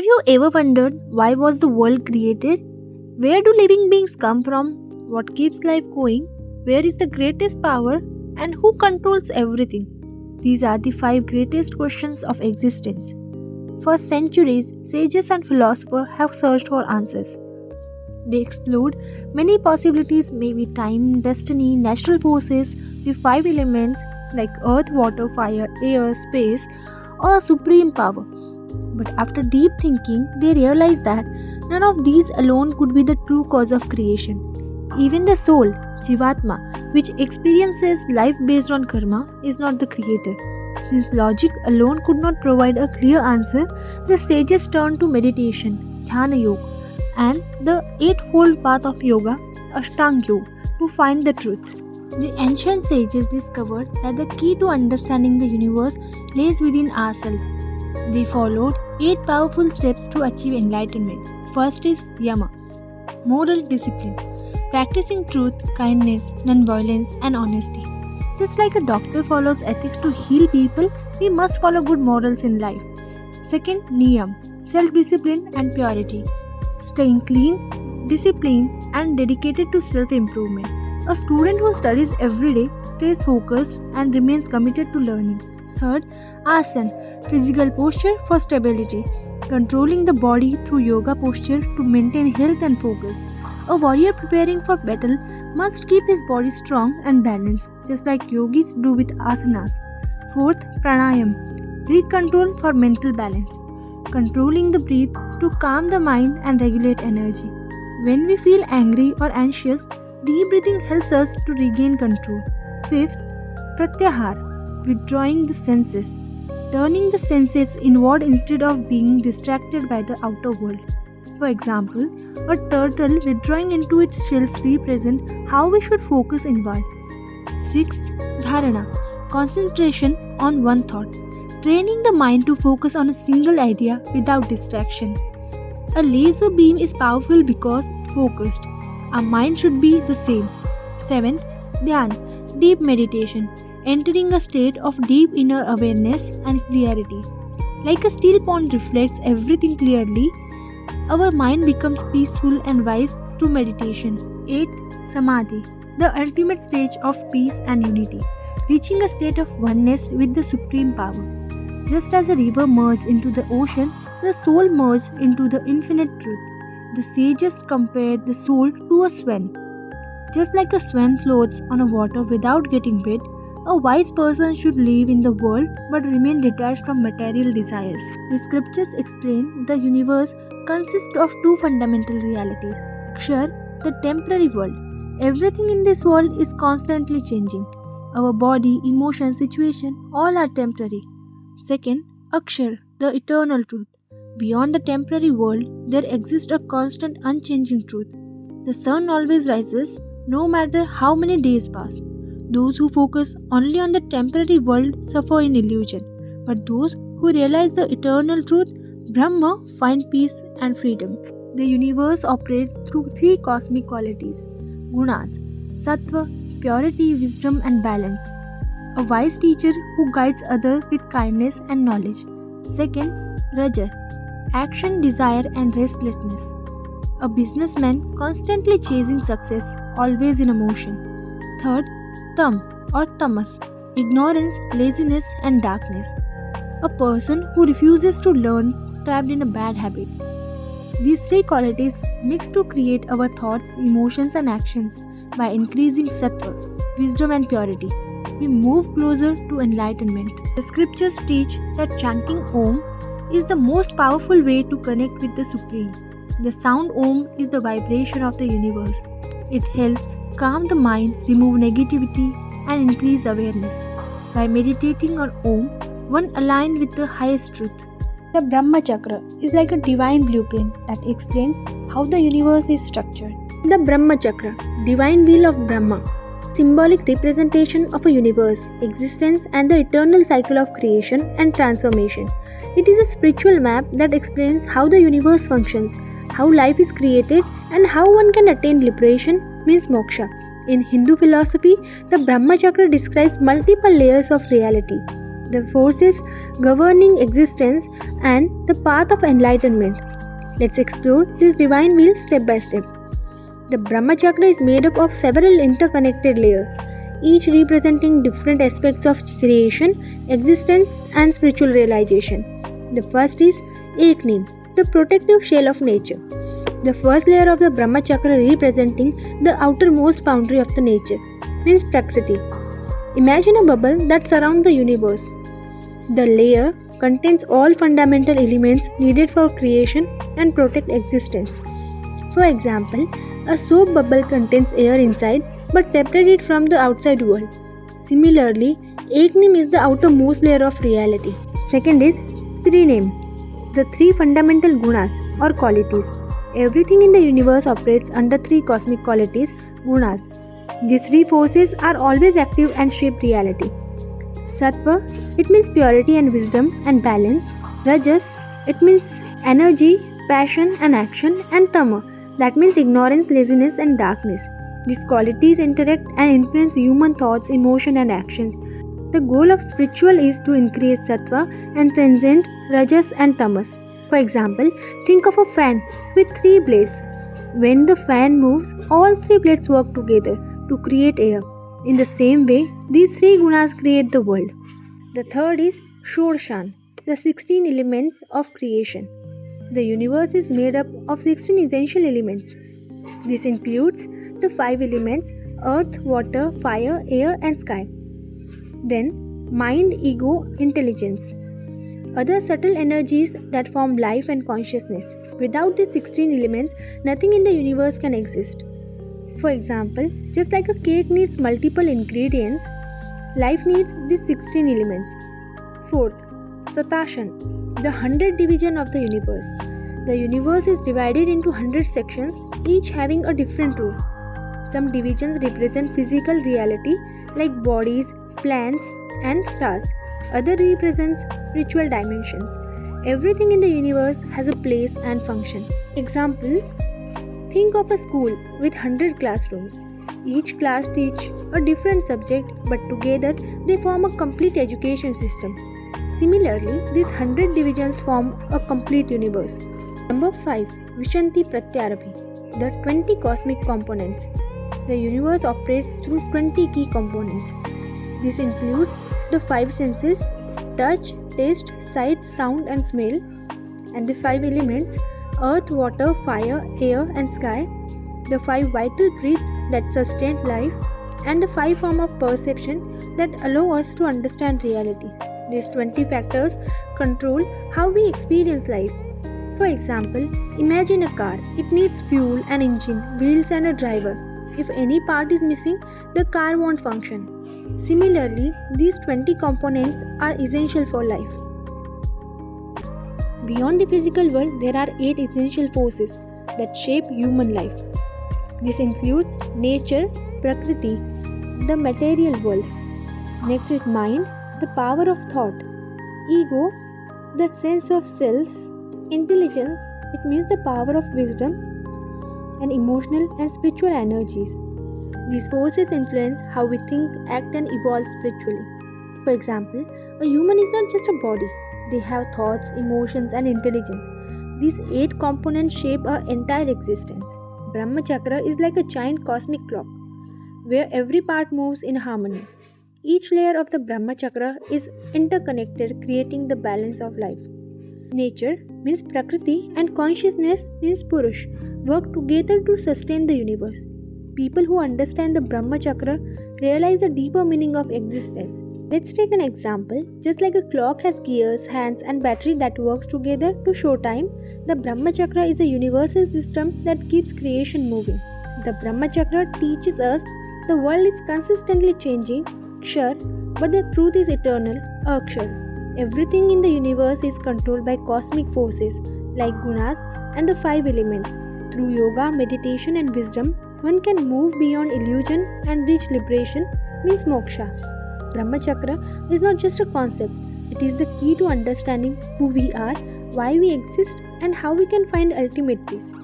you ever wondered why was the world created? Where do living beings come from? What keeps life going? Where is the greatest power? And who controls everything? These are the 5 greatest questions of existence. For centuries, sages and philosophers have searched for answers. They explored many possibilities, maybe time, destiny, natural forces, the 5 elements like earth, water, fire, air, space, or supreme power. But after deep thinking, they realized that none of these alone could be the true cause of creation. Even the soul, Jivatma, which experiences life based on karma, is not the creator. Since logic alone could not provide a clear answer, the sages turned to meditation, Dhyana Yoga, and the eightfold path of yoga, Ashtanga Yoga, to find the truth. The ancient sages discovered that the key to understanding the universe lays within ourselves. They followed 8 powerful steps to achieve enlightenment. First is Yama, moral discipline, practicing truth, kindness, non-violence, and honesty. Just like a doctor follows ethics to heal people, we must follow good morals in life. Second, Niyam, self-discipline and purity, staying clean, disciplined, and dedicated to self-improvement. A student who studies every day stays focused and remains committed to learning. Third, Asana, physical posture for stability, controlling the body through yoga posture to maintain health and focus. A warrior preparing for battle must keep his body strong and balanced, just like yogis do with asanas. Fourth, Pranayam, breath control for mental balance, controlling the breath to calm the mind and regulate energy. When we feel angry or anxious, deep breathing helps us to regain control. Fifth, Pratyahar, withdrawing the senses, turning the senses inward instead of being distracted by the outer world. For example, a turtle withdrawing into its shells represents how we should focus inward. Sixth, Dharana, concentration on one thought, training the mind to focus on a single idea without distraction. A laser beam is powerful because it's focused. Our mind should be the same. Seventh, Dhyan, deep meditation, entering a state of deep inner awareness and clarity. Like a steel pond reflects everything clearly, our mind becomes peaceful and wise through meditation. 8. Samadhi, the ultimate stage of peace and unity, reaching a state of oneness with the supreme power. Just as a river merges into the ocean, the soul merges into the infinite truth. The sages compared the soul to a swan. Just like a swan floats on a water without getting wet, a wise person should live in the world but remain detached from material desires. The scriptures explain the universe consists of 2 fundamental realities. Kshar, the temporary world. Everything in this world is constantly changing. Our body, emotion, situation, all are temporary. Second, Akshar, the eternal truth. Beyond the temporary world, there exists a constant unchanging truth. The sun always rises, no matter how many days pass. Those who focus only on the temporary world suffer in illusion, but those who realize the eternal truth, Brahma, find peace and freedom. The universe operates through 3 cosmic qualities: Gunas, Sattva, purity, wisdom, and balance. A wise teacher who guides others with kindness and knowledge. Second, Raja, action, desire, and restlessness. A businessman constantly chasing success, always in emotion. Third, Tam or Tamas, ignorance, laziness, and darkness. A person who refuses to learn, trapped in bad habits. These 3 qualities mix to create our thoughts, emotions, and actions. By increasing sattva, wisdom, and purity, we move closer to enlightenment. The scriptures teach that chanting Om is the most powerful way to connect with the Supreme. The sound Om is the vibration of the universe. It helps calm the mind, remove negativity, and increase awareness. By meditating on Om, one aligns with the highest truth. The Brahma Chakra is like a divine blueprint that explains how the universe is structured. The Brahma Chakra, divine wheel of Brahma, symbolic representation of a universe, existence, and the eternal cycle of creation and transformation. It is a spiritual map that explains how the universe functions, how life is created, and how one can attain liberation, means moksha. In Hindu philosophy, the Brahma Chakra describes multiple layers of reality. the forces governing existence, and the path of enlightenment. Let's explore this divine wheel step by step. The Brahma Chakra is made up of several interconnected layers, each representing different aspects of creation, existence, and spiritual realization. The first is Eknim, the protective shell of nature. The first layer of the Brahma Chakra representing the outermost boundary of the nature means Prakriti. Imagine a bubble that surrounds the universe. The layer contains all fundamental elements needed for creation and protect existence. For example, a soap bubble contains air inside but separated from the outside world. Similarly, Eknim is the outermost layer of reality. Second is Triname, the three fundamental gunas or qualities. Everything in the universe operates under three cosmic qualities, gunas. These three forces are always active and shape reality. Sattva, it means purity and wisdom and balance. Rajas, it means energy, passion and action. And Tama, that means ignorance, laziness and darkness. These qualities interact and influence human thoughts, emotion and actions. The goal of spiritual is to increase Sattva and transcend Rajas and Tamas. For example, think of a fan with three blades. When the fan moves, all three blades work together to create air. In the same way, these three gunas create the world. The third is Shodshan, the 16 elements of creation. The universe is made up of 16 essential elements. This includes the 5 elements earth, water, fire, air and sky. Then, mind, ego, intelligence. Other subtle energies that form life and consciousness. Without these 16 elements, nothing in the universe can exist. For example, just like a cake needs multiple ingredients, life needs these 16 elements. Fourth, Satashan, the 100 division of the universe. The universe is divided into 100 sections, each having a different role. Some divisions represent physical reality like bodies, plants, and stars. Other represents spiritual dimensions. Everything in the universe has a place and function. Example, think of a school with 100 classrooms. Each class teaches a different subject, but together they form a complete education system. Similarly, these 100 divisions form a complete universe. Number 5. Vishanti Pratyarabhi, the 20 cosmic components. The universe operates through 20 key components. This includes the 5 senses, touch, taste, sight, sound and smell, and the 5 elements, earth, water, fire, air and sky, the 5 vital truths that sustain life, and the 5 forms of perception that allow us to understand reality. These 20 factors control how we experience life. For example, imagine a car. It needs fuel, an engine, wheels and a driver. If any part is missing, the car won't function. Similarly, these 20 components are essential for life. Beyond the physical world, there are 8 essential forces that shape human life. This includes nature, Prakriti, the material world. Next is mind, the power of thought. Ego, the sense of self. Intelligence, it means the power of wisdom. And emotional and spiritual energies. These forces influence how we think, act and evolve spiritually. For example, a human is not just a body. They have thoughts, emotions and intelligence. These 8 components shape our entire existence. Brahma Chakra is like a giant cosmic clock, where every part moves in harmony. Each layer of the Brahma Chakra is interconnected, creating the balance of life. Nature means Prakriti and consciousness means Purush work together to sustain the universe. People who understand the Brahma Chakra realize the deeper meaning of existence. Let's take an example. Just like a clock has gears, hands and battery that works together to show time, the Brahma Chakra is a universal system that keeps creation moving. The Brahma Chakra teaches us the world is consistently changing, Kshar, but the truth is eternal, Akshar. Everything in the universe is controlled by cosmic forces like Gunas and the 5 elements. Through yoga, meditation and wisdom, one can move beyond illusion and reach liberation, means moksha. Brahma Chakra is not just a concept, it is the key to understanding who we are, why we exist and how we can find ultimate peace.